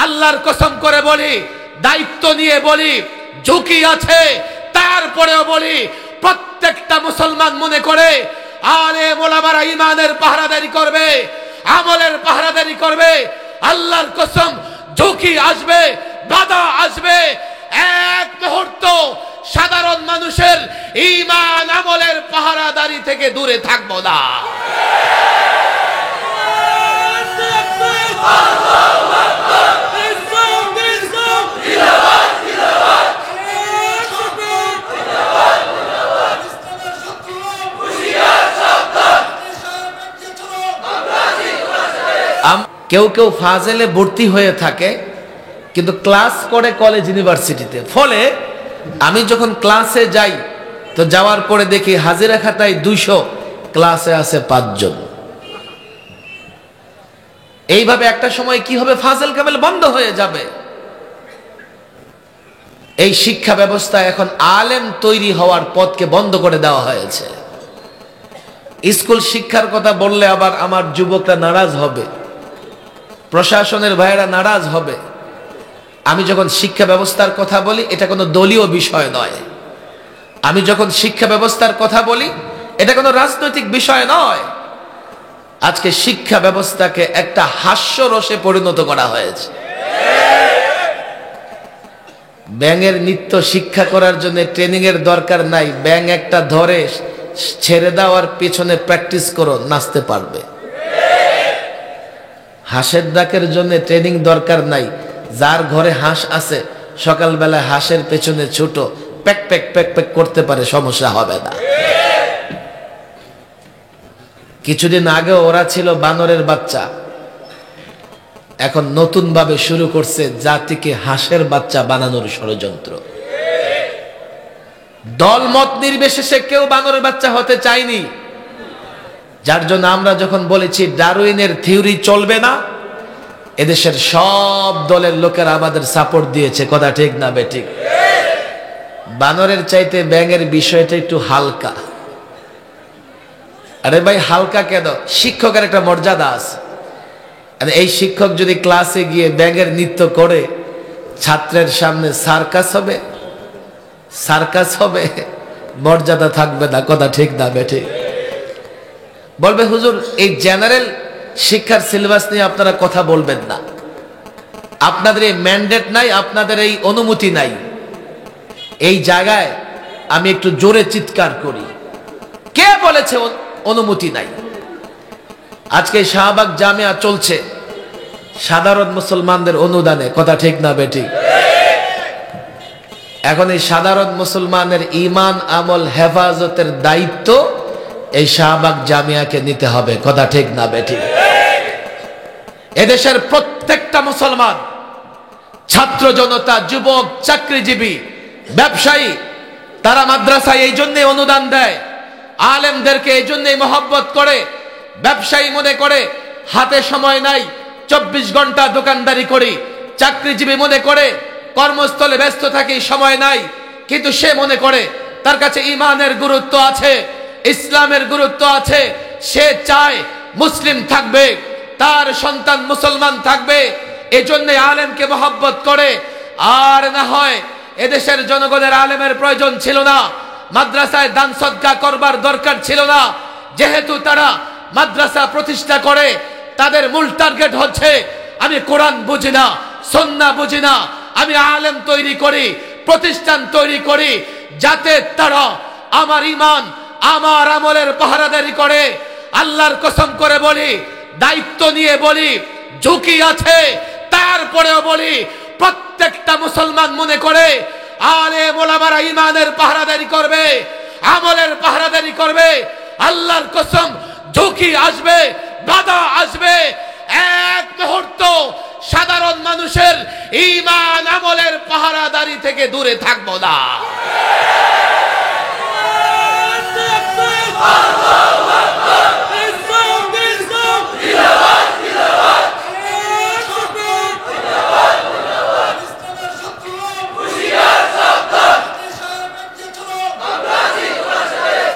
আল্লাহর কসম করে বলি, দায়িত্ব নিয়ে বলি, ঝুঁকি আছে, তারপরেও বলি প্রত্যেকটা মুসলমান মনে করে আলেম ওলামারা ঈমানের পাহারাদারি করবে, আমলের পাহারাদারি করবে। আল্লাহর কসম, ঝুঁকি আসবে, বাধা আসবে, এক মুহূর্ত সাধারণ মানুষের ঈমান আমলের পাহারাদারি থেকে দূরে থাকবো না। কেউ কেউ ফাজেলে ভর্তি হয়ে থাকে কিন্তু ক্লাস করে কলেজ ইউনিভার্সিটিতে। ফলে আমি যখন ক্লাসে যাই তো যাওয়ার পরে দেখি হাজিরা খাতায় 200, ক্লাসে আছে 5 জন। এইভাবে একটা সময় কি হবে, ফাজেল কামেল বন্ধ হয়ে যাবে। এই শিক্ষা ব্যবস্থা এখন আলেম তৈরি হওয়ার পথকে বন্ধ করে দেওয়া হয়েছে। স্কুল শিক্ষার কথা বললে আবার আমার যুবকরা নারাজ হবে, প্রশাসনের ভাইয়েরা নারাজ হবে। আমি যখন শিক্ষা ব্যবস্থার কথা বলি এটা কোনো দলীয় বিষয় নয়। আমি যখন শিক্ষা ব্যবস্থার কথা বলি এটা কোনো রাজনৈতিক বিষয় নয়। আজকে শিক্ষা ব্যবস্থাকে একটা হাস্যরসে পরিণত করা হয়েছে। ব্যাঙের নৃত্য শিক্ষা করার জন্য ট্রেনিং এর দরকার নাই। ব্যাঙ একটা ধরে ছেড়ে দেওয়ার পিছনে প্র্যাকটিস করো, নাচতে পারবে। হাঁসের ডাকের জন্য ট্রেনিং দরকার নাই। যার ঘরে হাঁস আছে সকালবেলা হাঁসের পেছনে ছোট প্যাক প্যাক প্যাক প্যাক করতে পারে, সমস্যা হবে না। কিছুদিন আগে ওরা ছিল বানরের বাচ্চা, এখন নতুন ভাবে শুরু করছে জাতিকে হাঁসের বাচ্চা বানানোর ষড়যন্ত্র। দলমত নির্বিশেষে কেউ বানরের বাচ্চা হতে চায়নি। যার জন্য আমরা যখন বলেছি ডারউইনের থিওরি চলবে না, এদেশের সব দলের লোকেরা আমাদের সাপোর্ট দিয়েছে। কথা ঠিক না বেঠিক? বানরের চাইতে ব্যাঙের বিষয়টা একটু হালকা। আরে ভাই, হালকা কেন? শিক্ষকের একটা মর্যাদা আছে। এই শিক্ষক যদি ক্লাসে গিয়ে ব্যাঙের নৃত্য করে ছাত্রের সামনে সার্কাস হবে, সার্কাস হবে, মর্যাদা থাকবে না। কথা ঠিক না বেঠিক? বলবে হুজুর এই জেনারেল শিক্ষার সিলেবাস নিয়ে আপনারা কথা বলবেন না, আপনাদের এই ম্যান্ডেট নাই, আপনাদের এই অনুমতি নাই। এই জায়গায় আমি একটু জোরে চিৎকার করি, কে বলেছে অনুমতি নাই? আজকে শাহবাগ জামিয়া চলছে সাধারণ মুসলমানদের অনুদানে। কথা ঠিক না বেঠিক? এখন এই সাধারণ মুসলমানের ঈমান আমল হেফাজতের দায়িত্ব এই শাহবাগ জামিয়াকে নিতে হবে। কথা ঠিক না বেঠিক? এদেশের প্রত্যেকটা মুসলমান, ছাত্র জনতা, যুবক, চাকরিজীবী, ব্যবসায়ী, তারা মাদ্রাসায় এই জন্যই অনুদান দেয়, আলেমদেরকে এই জন্যই মহব্বত করে। ব্যবসায়ী মনে করে হাতে সময় নাই, 24 ঘন্টা দোকানদারি করি। চাকরিজীবী মনে করে কর্মস্থলে ব্যস্ত থাকি, সময় নাই। কিন্তু সে মনে করে তার কাছে ঈমানের গুরুত্ব আছে, ইসলামের গুরুত্ব আছে। সে চায় মুসলিম থাকবে, তার সন্তান মুসলমান থাকবে, এজন্য আলেমকে মহব্বত করে। আর না হয় এদেশের জনগণের আলেমের প্রয়োজন ছিল না, মাদ্রাসায় দান সদকা করবার দরকার ছিল না। যেহেতু তারা মাদ্রাসা প্রতিষ্ঠা করে, তাদের মূল টার্গেট হচ্ছে আমি কোরআন বুঝি না, সুন্নাহ বুঝি না, আমি আলেম তৈরি করি, প্রতিষ্ঠান তৈরি করি, যাতে তারা আমার ঈমান আমার আমলের পাহারাদারি করে। আল্লাহর কসম করে বলি, দায়িত্ব নিয়ে বলি, ঝুঁকি আছে, তারপরেও বলি প্রত্যেকটা মুসলমান মনে করে আলেম ওলামারা ঈমানের পাহারাদারি করবে, আমলের পাহারাদারি করবে। আল্লাহর কসম, ঝুঁকি আসবে, বাধা আসবে, এক মুহূর্ত সাধারণ মানুষের ঈমান আমলের পাহারাদারি থেকে দূরে থাকবো না।